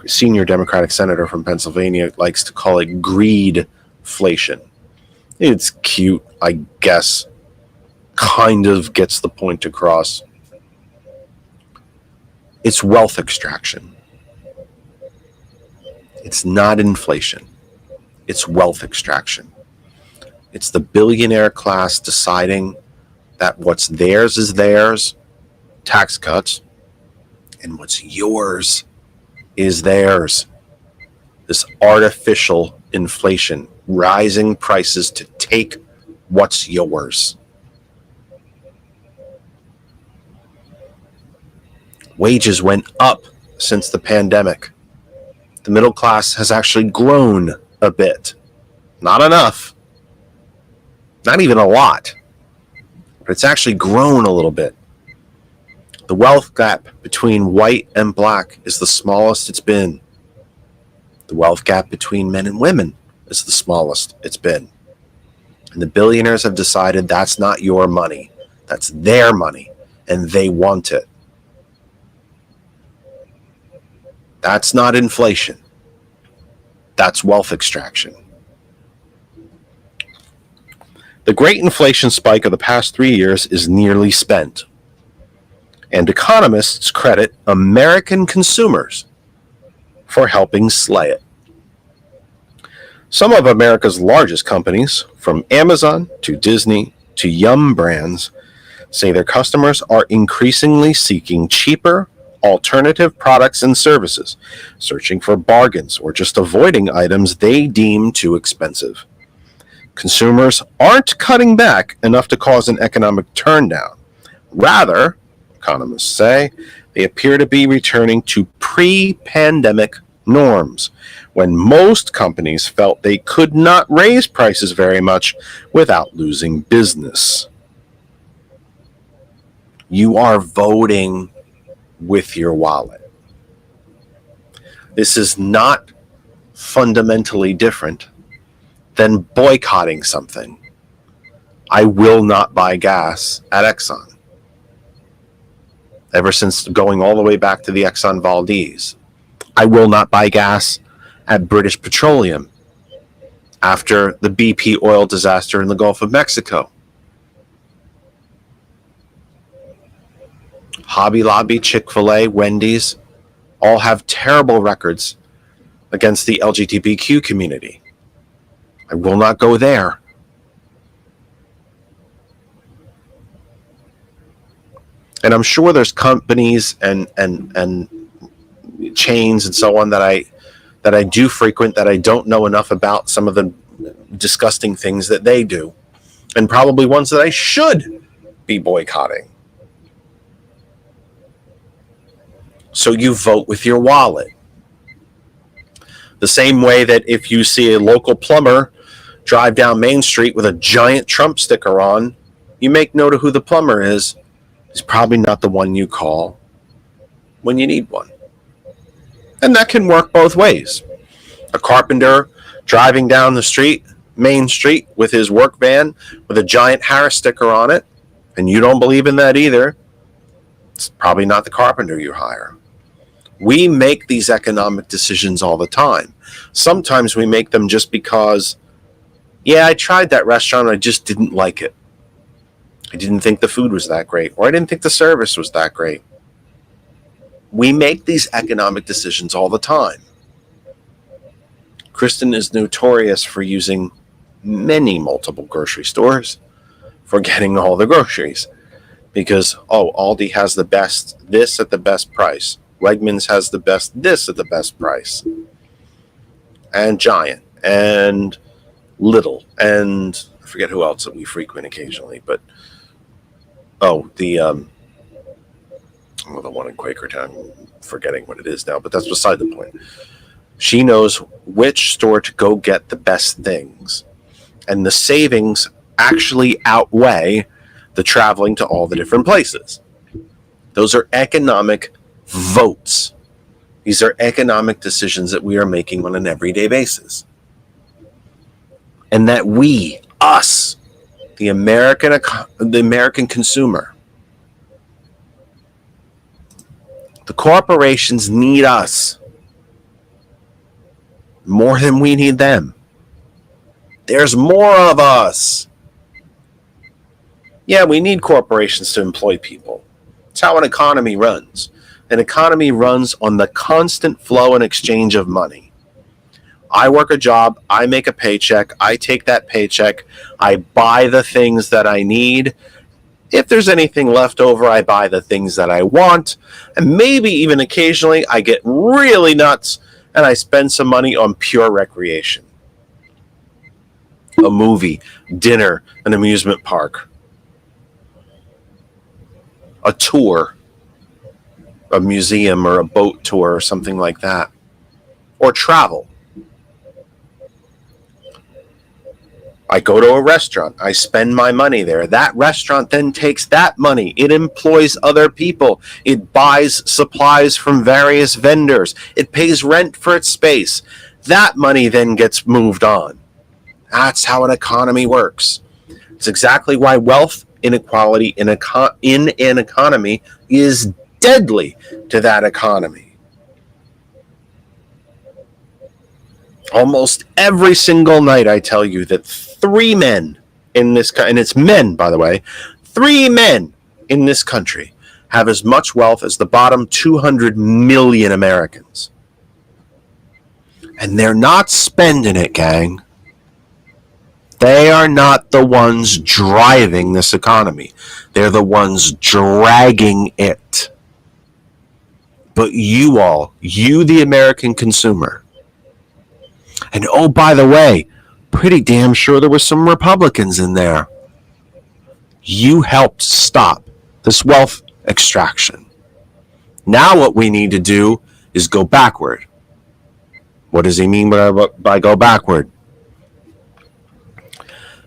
senior Democratic senator from Pennsylvania, likes to call it greedflation. It's cute, I guess. Kind of gets the point across. It's wealth extraction. It's not inflation. It's wealth extraction. It's the billionaire class deciding that what's theirs is theirs, tax cuts, and what's yours is theirs. This artificial inflation, rising prices to take what's yours. Wages went up since the pandemic. The middle class has actually grown a bit. Not enough. Not even a lot. But it's actually grown a little bit. The wealth gap between white and black is the smallest it's been. The wealth gap between men and women is the smallest it's been. And the billionaires have decided that's not your money. That's their money, and they want it. That's not inflation. That's wealth extraction. The great inflation spike of the past 3 years is nearly spent. And economists credit American consumers for helping slay it. Some of America's largest companies, from Amazon to Disney to Yum Brands, say their customers are increasingly seeking cheaper, alternative products and services, searching for bargains or just avoiding items they deem too expensive. Consumers aren't cutting back enough to cause an economic turndown. Rather, economists say, they appear to be returning to pre-pandemic norms, when most companies felt they could not raise prices very much without losing business. You are voting with your wallet. This is not fundamentally different than boycotting something. I will not buy gas at Exxon. Ever since going all the way back to the Exxon Valdez. I will not buy gas at British Petroleum after the BP oil disaster in the Gulf of Mexico. Hobby Lobby, Chick-fil-A, Wendy's all have terrible records against the LGBTQ community. I will not go there. And I'm sure there's companies and chains and so on that I do frequent that I don't know enough about some of the disgusting things that they do, and probably ones that I should be boycotting. So you vote with your wallet. The same way that if you see a local plumber drive down Main Street with a giant Trump sticker on, you make note of who the plumber is. He's probably not the one you call when you need one. And that can work both ways. A carpenter driving down the street, Main Street, with his work van with a giant Harris sticker on it, and you don't believe in that either, it's probably not the carpenter you hire. We make these economic decisions all the time. Sometimes we make them just because, yeah, I tried that restaurant, I just didn't like it. I didn't think the food was that great, or I didn't think the service was that great. We make these economic decisions all the time. Kristen is notorious for using multiple grocery stores for getting all the groceries. Because, Aldi has the best this at the best price. Wegmans has the best this at the best price. And Giant. And Lidl. And I forget who else that we frequent occasionally. But, the one in Quakertown, I'm forgetting what it is now, but that's beside the point. She knows which store to go get the best things. And the savings actually outweigh the traveling to all the different places. Those are economic votes. These are economic decisions that we are making on an everyday basis. And that we, us, the American consumer, the corporations need us more than we need them. There's more of us. Yeah, we need corporations to employ people. It's how an economy runs. An economy runs on the constant flow and exchange of money. I work a job, I make a paycheck, I take that paycheck, I buy the things that I need. If there's anything left over, I buy the things that I want. And maybe even occasionally I get really nuts and I spend some money on pure recreation. A movie, dinner, an amusement park, a tour, a museum or a boat tour or something like that, or travel. I go to a restaurant, I spend my money there. That restaurant then takes that money. It employs other people. It buys supplies from various vendors. It pays rent for its space. That money then gets moved on. That's how an economy works. It's exactly why wealth inequality in an economy is deadly to that economy. Almost every single night I tell you that 3 men in this and it's men, by the way, 3 men in this country have as much wealth as the bottom 200 million Americans. And they're not spending it, gang. They are not the ones driving this economy. They're the ones dragging it. But you all, you the American consumer, and oh, by the way, pretty damn sure there were some Republicans in there. You helped stop this wealth extraction. Now what we need to do is go backward. What does he mean by go backward?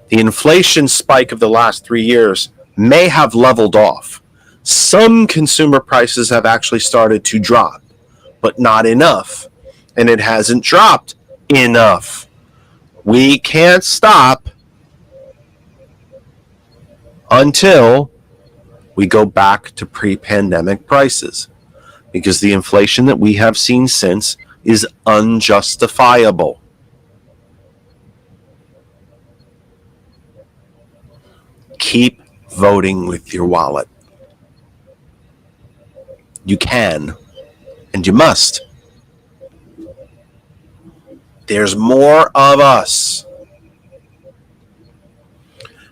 The inflation spike of the last 3 years may have leveled off. Some consumer prices have actually started to drop, but not enough. And it hasn't dropped enough. We can't stop until we go back to pre-pandemic prices, because the inflation that we have seen since is unjustifiable. Keep voting with your wallet. You can, and you must. There's more of us.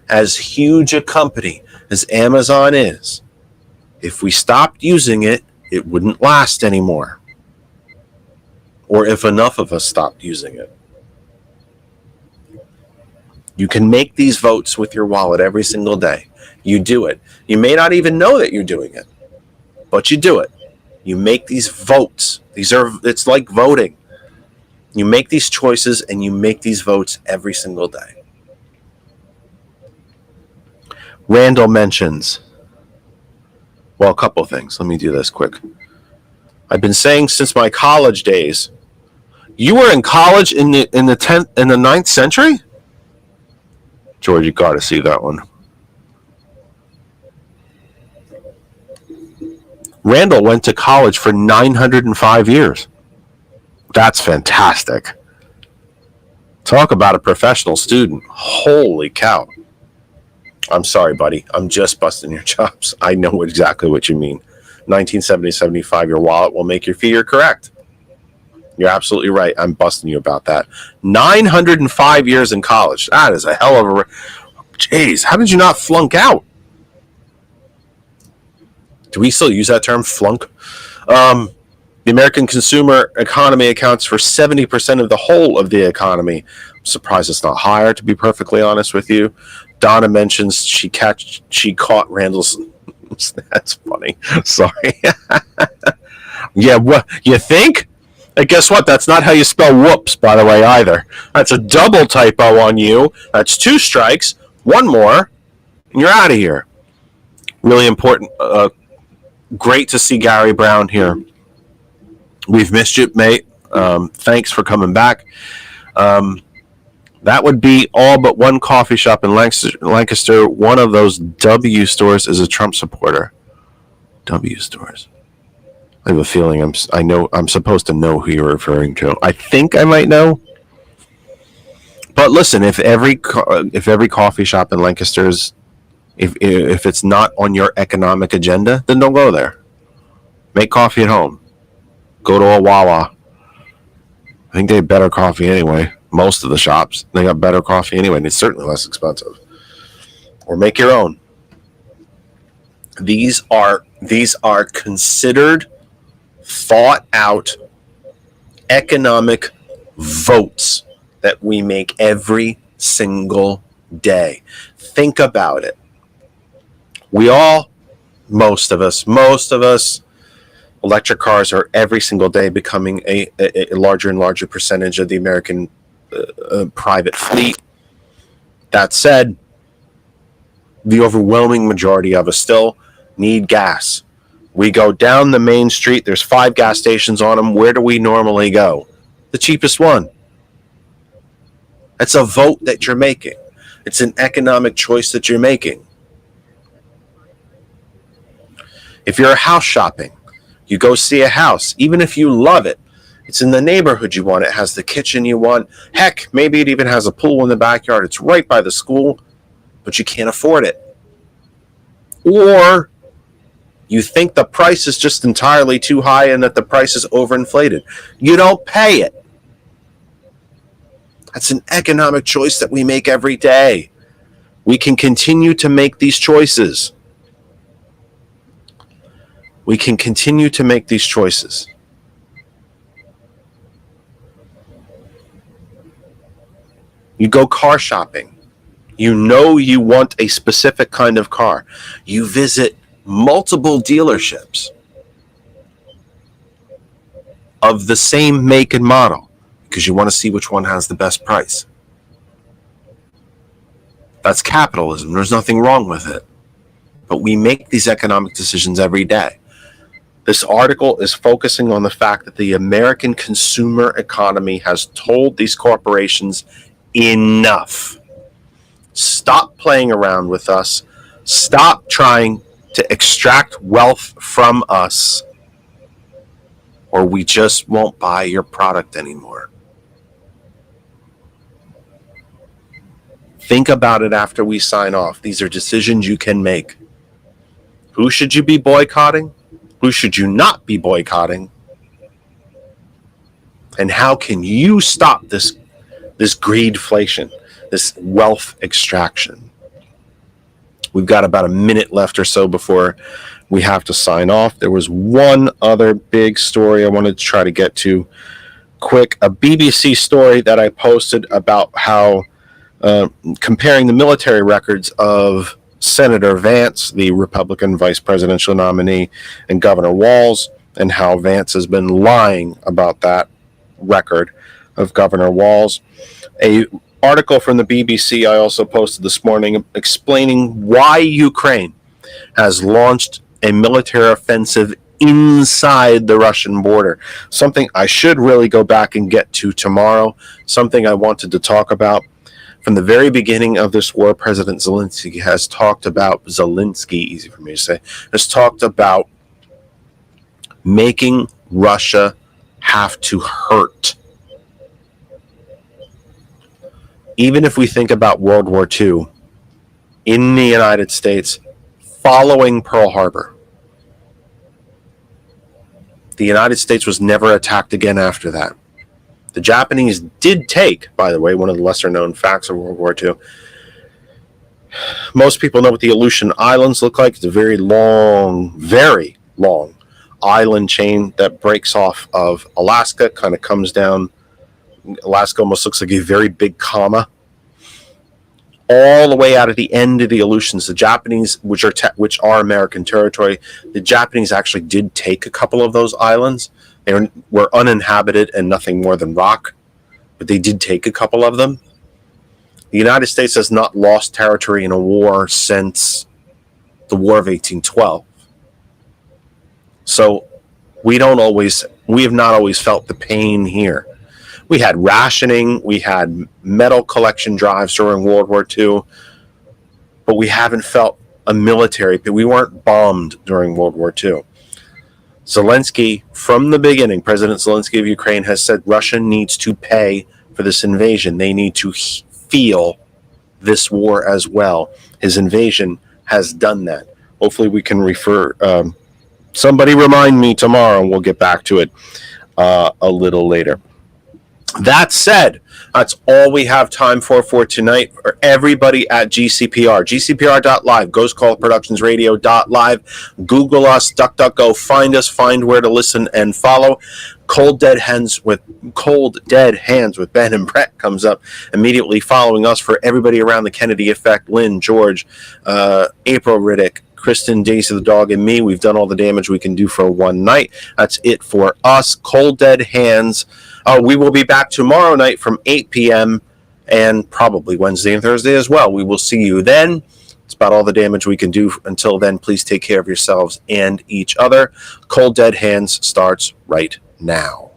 As huge a company as Amazon is, if we stopped using it, it wouldn't last anymore. Or if enough of us stopped using it. You can make these votes with your wallet every single day. You do it. You may not even know that you're doing it, but you do it. You make these votes. It's like voting. You make these choices and you make these votes every single day. Randall mentions, well, a couple of things. Let me do this quick. I've been saying since my college days. You were in college in the 9th century? George, you got to see that one. Randall went to college for 905 years. That's fantastic. Talk about a professional student. Holy cow. I'm sorry, buddy. I'm just busting your chops. I know exactly what you mean. 1970-75, your wallet will make your figure correct. You're absolutely right. I'm busting you about that. 905 years in college. That is a hell of a... Jeez, how did you not flunk out? Do we still use that term, flunk? The American consumer economy accounts for 70% of the whole of the economy. I'm surprised it's not higher, to be perfectly honest with you. Donna mentions she caught Randall's... That's funny. Sorry. Yeah, what you think? And guess what? That's not how you spell whoops, by the way, either. That's a double typo on you. That's 2 strikes. One more, and you're out of here. Really important. Great to see Gary Brown here. We've missed you, mate. Thanks for coming back. That would be all but one coffee shop in Lancaster. One of those W stores is a Trump supporter. W stores. I have a feeling I'm supposed to know who you're referring to. I think I might know. But listen, if every coffee shop in Lancaster's, if it's not on your economic agenda, then don't go there. Make coffee at home. Go to a Wawa. I think they have better coffee anyway. Most of the shops, they got better coffee anyway, and it's certainly less expensive. Or make your own. These are considered, thought out economic votes that we make every single day. Think about it. Most of us, electric cars are every single day becoming a larger and larger percentage of the American private fleet. That said, the overwhelming majority of us still need gas. We go down the main street, there's 5 gas stations on them. Where do we normally go? The cheapest one. It's a vote that you're making. It's an economic choice that you're making. If you're house shopping, you go see a house, even if you love it, it's in the neighborhood you want, it has the kitchen you want, heck, maybe it even has a pool in the backyard, it's right by the school, but you can't afford it. Or you think the price is just entirely too high and that the price is overinflated. You don't pay it. That's an economic choice that we make every day. We can continue to make these choices. We can continue to make these choices. You go car shopping. You know you want a specific kind of car. You visit multiple dealerships of the same make and model because you want to see which one has the best price. That's capitalism. There's nothing wrong with it. But we make these economic decisions every day. This article is focusing on the fact that the American consumer economy has told these corporations enough. Stop playing around with us. Stop trying to extract wealth from us, or we just won't buy your product anymore. Think about it after we sign off. These are decisions you can make. Who should you be boycotting? Who should you not be boycotting? And how can you stop this greedflation, this wealth extraction? We've got about a minute left or so before we have to sign off. There was one other big story I wanted to try to get to quick. A BBC story that I posted about how comparing the military records of Senator Vance, the Republican vice presidential nominee, and Governor Walz, and how Vance has been lying about that record of Governor Walz. A article from the BBC I also posted this morning explaining why Ukraine has launched a military offensive inside the Russian border. Something I should really go back and get to tomorrow. Something I wanted to talk about. From the very beginning of this war, President Zelensky has talked about, easy for me to say, has talked about making Russia have to hurt. Even if we think about World War II in the United States following Pearl Harbor, the United States was never attacked again after that. The Japanese did take, by the way, one of the lesser known facts of World War II. Most people know what the Aleutian Islands look like. It's a very long island chain that breaks off of Alaska, kind of comes down. Alaska almost looks like a very big comma. All the way out at the end of the Aleutians, the Japanese, which are American territory, the Japanese actually did take a couple of those islands. They were uninhabited and nothing more than rock, but they did take a couple of them. The United States has not lost territory in a war since the War of 1812. So we have not always felt the pain here. We had rationing, we had metal collection drives during World War II, but we haven't felt a military, but we weren't bombed during World War II. Zelensky, from the beginning, President Zelensky of Ukraine has said Russia needs to pay for this invasion. They need to feel this war as well. His invasion has done that. Hopefully we can somebody remind me tomorrow, and we'll get back to it a little later. That said, that's all we have time for tonight. For everybody at GCPR, GCPR.live, GhostCallProductionsRadio.live, Google us, DuckDuckGo, find us, find where to listen and follow. Cold Dead Hands with Ben and Brett comes up immediately following us. For everybody around the Kennedy Effect, Lynn, George, April Riddick, Kristen, Daisy the dog, and me, we've done all the damage we can do for one night. That's it for us. Cold Dead Hands. We will be back tomorrow night from 8 p.m. and probably Wednesday and Thursday as well. We will see you then. It's about all the damage we can do. Until then, please take care of yourselves and each other. Cold Dead Hands starts right now.